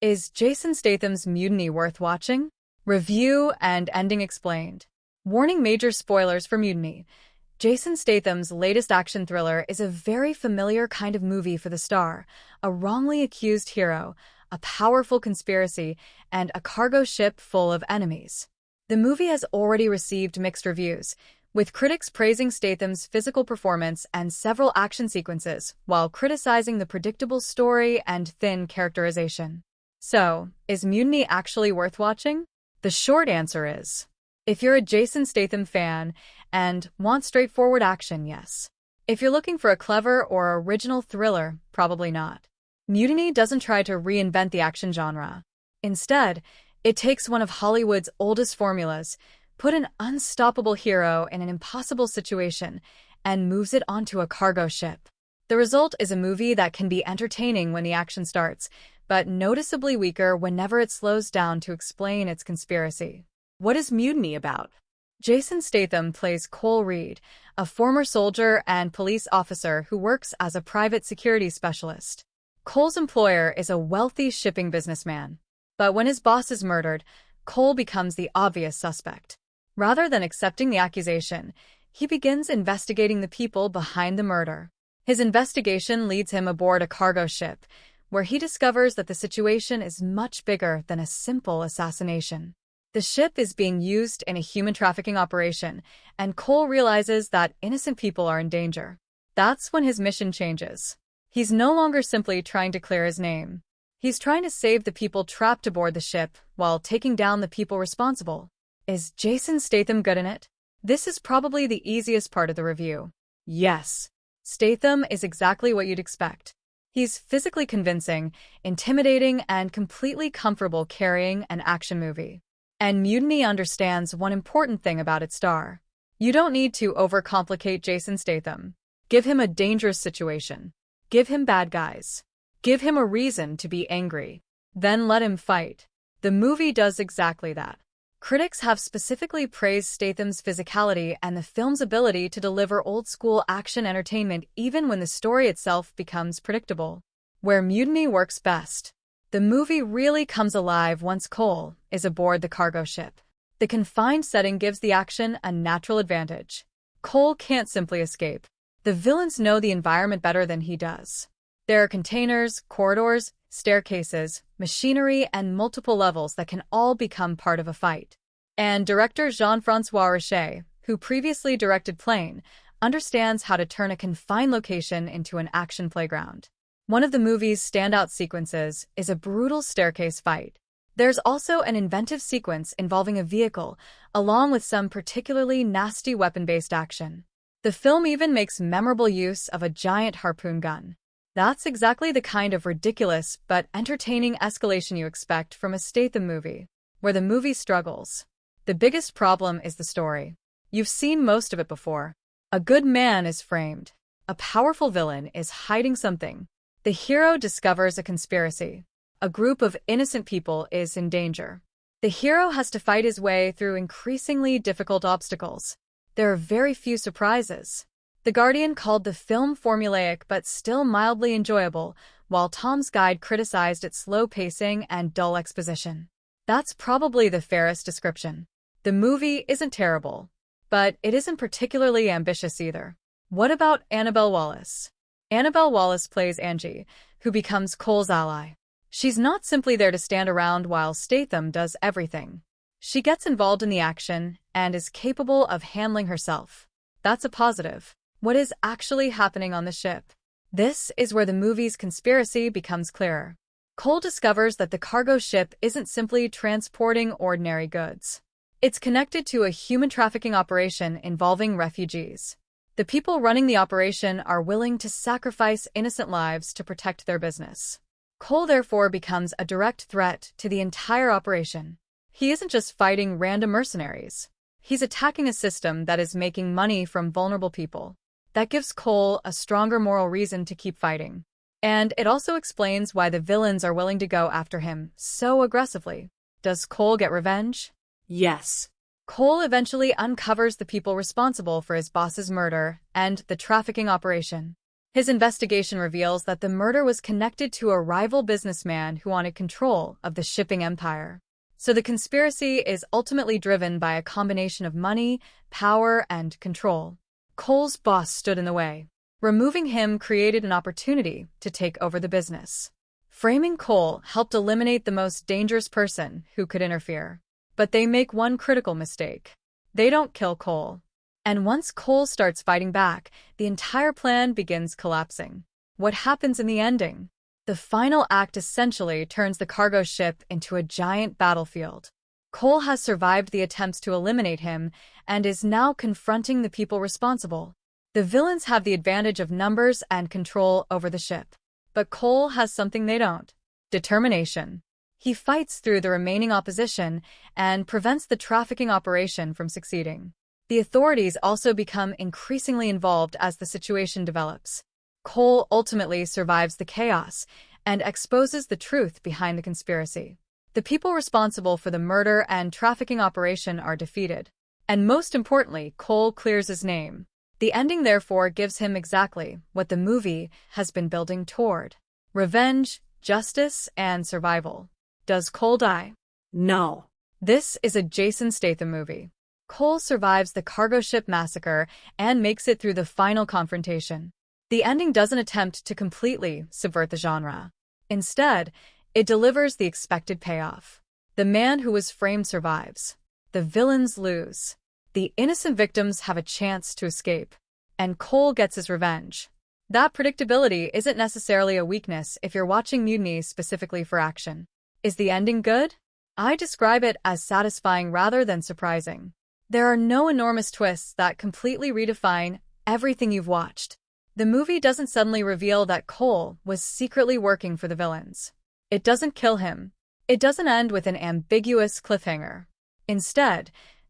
Is Jason Statham's Mutiny worth watching? Review and ending explained. Warning: major spoilers for Mutiny. Jason Statham's latest action thriller is a very familiar kind of movie for the star: a wrongly accused hero, a powerful conspiracy, and a cargo ship full of enemies. The movie has already received mixed reviews, with critics praising Statham's physical performance and several action sequences, while criticizing the predictable story and thin characterization. So, is Mutiny actually worth watching? The short answer is, if you're a Jason Statham fan and want straightforward action, yes. If you're looking for a clever or original thriller, probably not. Mutiny doesn't try to reinvent the action genre. Instead, it takes one of Hollywood's oldest formulas, put an unstoppable hero in an impossible situation, and moves it onto a cargo ship. The result is a movie that can be entertaining when the action starts, but noticeably weaker whenever it slows down to explain its conspiracy. What is Mutiny about? Jason Statham plays Cole Reed, a former soldier and police officer who works as a private security specialist. Cole's employer is a wealthy shipping businessman. But when his boss is murdered, Cole becomes the obvious suspect. Rather than accepting the accusation, he begins investigating the people behind the murder. His investigation leads him aboard a cargo ship, where he discovers that the situation is much bigger than a simple assassination. The ship is being used in a human trafficking operation, and Cole realizes that innocent people are in danger. That's when his mission changes. He's no longer simply trying to clear his name. He's trying to save the people trapped aboard the ship while taking down the people responsible. Is Jason Statham good in it? This is probably the easiest part of the review. Yes, Statham is exactly what you'd expect. He's physically convincing, intimidating, and completely comfortable carrying an action movie. And Mutiny understands one important thing about its star. You don't need to overcomplicate Jason Statham. Give him a dangerous situation. Give him bad guys. Give him a reason to be angry. Then let him fight. The movie does exactly that. Critics have specifically praised Statham's physicality and the film's ability to deliver old-school action entertainment even when the story itself becomes predictable. Where Mutiny works best. The movie really comes alive once Cole is aboard the cargo ship. The confined setting gives the action a natural advantage. Cole can't simply escape. The villains know the environment better than he does. There are containers, corridors, staircases, machinery, and multiple levels that can all become part of a fight. And director Jean-François Richet, who previously directed Plane, understands how to turn a confined location into an action playground. One of the movie's standout sequences is a brutal staircase fight. There's also an inventive sequence involving a vehicle, along with some particularly nasty weapon-based action. The film even makes memorable use of a giant harpoon gun. That's exactly the kind of ridiculous but entertaining escalation you expect from a Statham movie. Where the movie struggles. The biggest problem is the story. You've seen most of it before. A good man is framed. A powerful villain is hiding something. The hero discovers a conspiracy. A group of innocent people is in danger. The hero has to fight his way through increasingly difficult obstacles. There are very few surprises. The Guardian called the film formulaic but still mildly enjoyable, while Tom's Guide criticized its slow pacing and dull exposition. That's probably the fairest description. The movie isn't terrible, but it isn't particularly ambitious either. What about Annabelle Wallis? Annabelle Wallis plays Angie, who becomes Cole's ally. She's not simply there to stand around while Statham does everything. She gets involved in the action and is capable of handling herself. That's a positive. What is actually happening on the ship? This is where the movie's conspiracy becomes clearer. Cole discovers that the cargo ship isn't simply transporting ordinary goods. It's connected to a human trafficking operation involving refugees. The people running the operation are willing to sacrifice innocent lives to protect their business. Cole therefore becomes a direct threat to the entire operation. He isn't just fighting random mercenaries. He's attacking a system that is making money from vulnerable people. That gives Cole a stronger moral reason to keep fighting. And it also explains why the villains are willing to go after him so aggressively. Does Cole get revenge? Yes. Cole eventually uncovers the people responsible for his boss's murder and the trafficking operation. His investigation reveals that the murder was connected to a rival businessman who wanted control of the shipping empire. So the conspiracy is ultimately driven by a combination of money, power, and control. Cole's boss stood in the way. Removing him created an opportunity to take over the business. Framing Cole helped eliminate the most dangerous person who could interfere. But they make one critical mistake. They don't kill Cole. And once Cole starts fighting back, the entire plan begins collapsing. What happens in the ending? The final act essentially turns the cargo ship into a giant battlefield. Cole has survived the attempts to eliminate him and is now confronting the people responsible. The villains have the advantage of numbers and control over the ship. But Cole has something they don't: determination. He fights through the remaining opposition and prevents the trafficking operation from succeeding. The authorities also become increasingly involved as the situation develops. Cole ultimately survives the chaos and exposes the truth behind the conspiracy. The people responsible for the murder and trafficking operation are defeated. And most importantly, Cole clears his name. The ending, therefore, gives him exactly what the movie has been building toward: revenge, justice, and survival. Does Cole die? No. This is a Jason Statham movie. Cole survives the cargo ship massacre and makes it through the final confrontation. The ending doesn't attempt to completely subvert the genre. Instead, it delivers the expected payoff. The man who was framed survives. The villains lose. The innocent victims have a chance to escape. And Cole gets his revenge. That predictability isn't necessarily a weakness if you're watching Mutiny specifically for action. Is the ending good? I describe it as satisfying rather than surprising. There are no enormous twists that completely redefine everything you've watched. The movie doesn't suddenly reveal that Cole was secretly working for the villains. It doesn't kill him. It doesn't end with an ambiguous cliffhanger. Instead,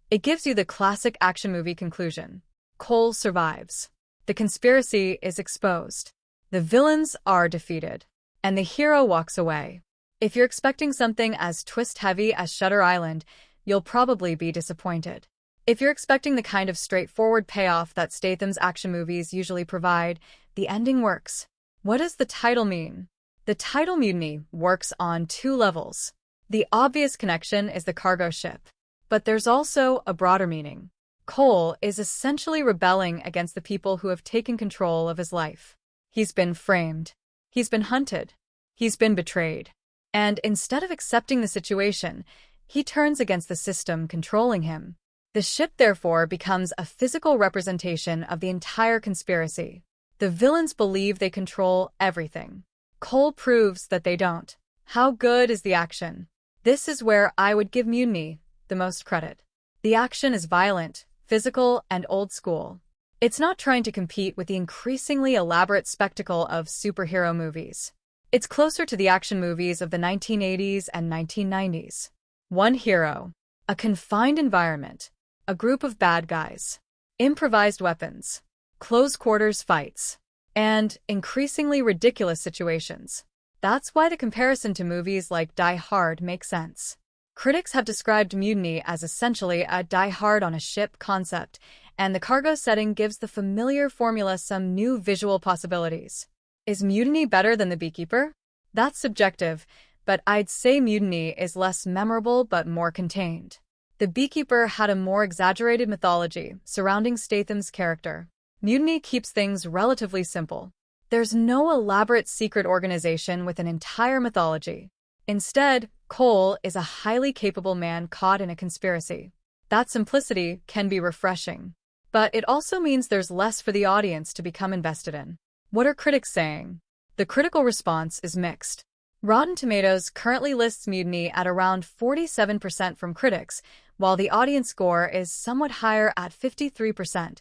it gives you the classic action movie conclusion. Cole survives. The conspiracy is exposed. The villains are defeated. And the hero walks away. If you're expecting something as twist-heavy as Shutter Island, you'll probably be disappointed. If you're expecting the kind of straightforward payoff that Statham's action movies usually provide, the ending works. What does the title mean? The title Mutiny works on two levels. The obvious connection is the cargo ship. But there's also a broader meaning. Cole is essentially rebelling against the people who have taken control of his life. He's been framed. He's been hunted. He's been betrayed. And instead of accepting the situation, he turns against the system controlling him. The ship, therefore, becomes a physical representation of the entire conspiracy. The villains believe they control everything. Cole proves that they don't. How good is the action? This is where I would give Mutiny the most credit. The action is violent, physical, and old school. It's not trying to compete with the increasingly elaborate spectacle of superhero movies. It's closer to the action movies of the 1980s and 1990s. One hero, a confined environment, a group of bad guys, improvised weapons, close-quarters fights, and increasingly ridiculous situations. That's why the comparison to movies like Die Hard makes sense. Critics have described Mutiny as essentially a Die Hard on a ship concept, and the cargo setting gives the familiar formula some new visual possibilities. Is Mutiny better than The Beekeeper? That's subjective, but I'd say Mutiny is less memorable but more contained. The Beekeeper had a more exaggerated mythology surrounding Statham's character. Mutiny keeps things relatively simple. There's no elaborate secret organization with an entire mythology. Instead, Cole is a highly capable man caught in a conspiracy. That simplicity can be refreshing. But it also means there's less for the audience to become invested in. What are critics saying? The critical response is mixed. Rotten Tomatoes currently lists Mutiny at around 47% from critics, while the audience score is somewhat higher at 53%,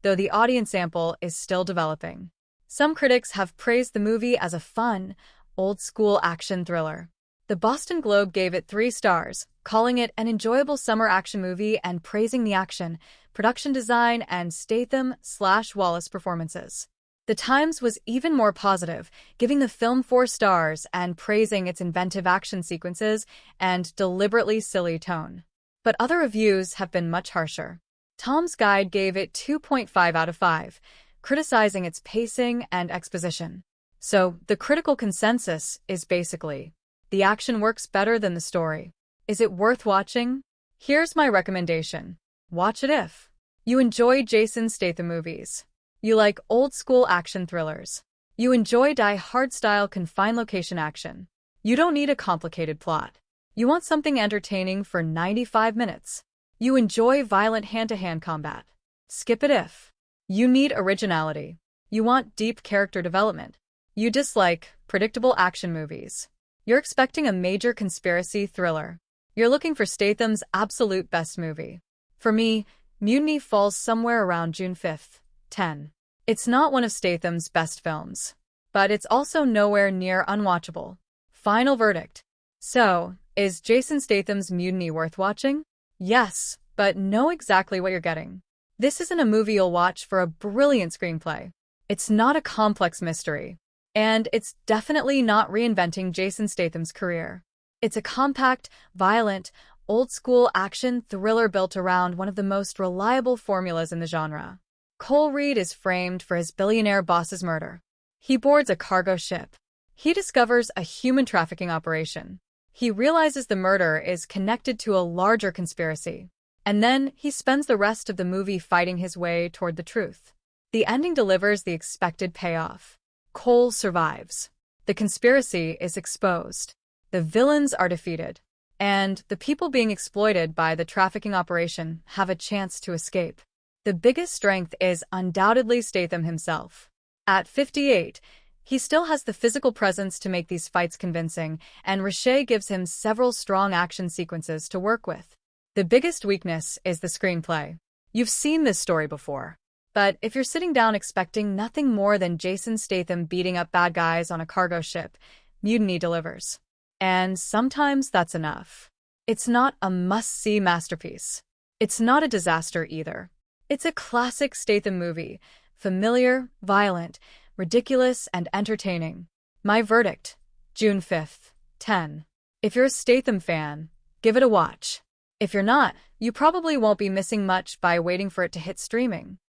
though the audience sample is still developing. Some critics have praised the movie as a fun, old-school action thriller. The Boston Globe gave it 3 stars, calling it an enjoyable summer action movie and praising the action, production design, and Statham/Wallace performances. The Times was even more positive, giving the film 4 stars and praising its inventive action sequences and deliberately silly tone. But other reviews have been much harsher. Tom's Guide gave it 2.5 out of 5, criticizing its pacing and exposition. So, the critical consensus is basically, the action works better than the story. Is it worth watching? Here's my recommendation. Watch it if you enjoy Jason Statham movies. You like old-school action thrillers. You enjoy die-hard-style confined location action. You don't need a complicated plot. You want something entertaining for 95 minutes. You enjoy violent hand-to-hand combat. Skip it if you need originality. You want deep character development. You dislike predictable action movies. You're expecting a major conspiracy thriller. You're looking for Statham's absolute best movie. For me, Mutiny falls somewhere around June 5th, 10. It's not one of Statham's best films, but it's also nowhere near unwatchable. Final verdict. So, is Jason Statham's Mutiny worth watching? Yes, but know exactly what you're getting. This isn't a movie you'll watch for a brilliant screenplay. It's not a complex mystery. And it's definitely not reinventing Jason Statham's career. It's a compact, violent, old-school action thriller built around one of the most reliable formulas in the genre. Cole Reed is framed for his billionaire boss's murder. He boards a cargo ship. He discovers a human trafficking operation. He realizes the murder is connected to a larger conspiracy. And then he spends the rest of the movie fighting his way toward the truth. The ending delivers the expected payoff. Cole survives. The conspiracy is exposed. The villains are defeated. And the people being exploited by the trafficking operation have a chance to escape. The biggest strength is undoubtedly Statham himself. At 58, he still has the physical presence to make these fights convincing, and Richet gives him several strong action sequences to work with. The biggest weakness is the screenplay. You've seen this story before. But if you're sitting down expecting nothing more than Jason Statham beating up bad guys on a cargo ship, Mutiny delivers. And sometimes that's enough. It's not a must-see masterpiece. It's not a disaster either. It's a classic Statham movie, familiar, violent, ridiculous, and entertaining. My verdict, June 5th, 10. If you're a Statham fan, give it a watch. If you're not, you probably won't be missing much by waiting for it to hit streaming.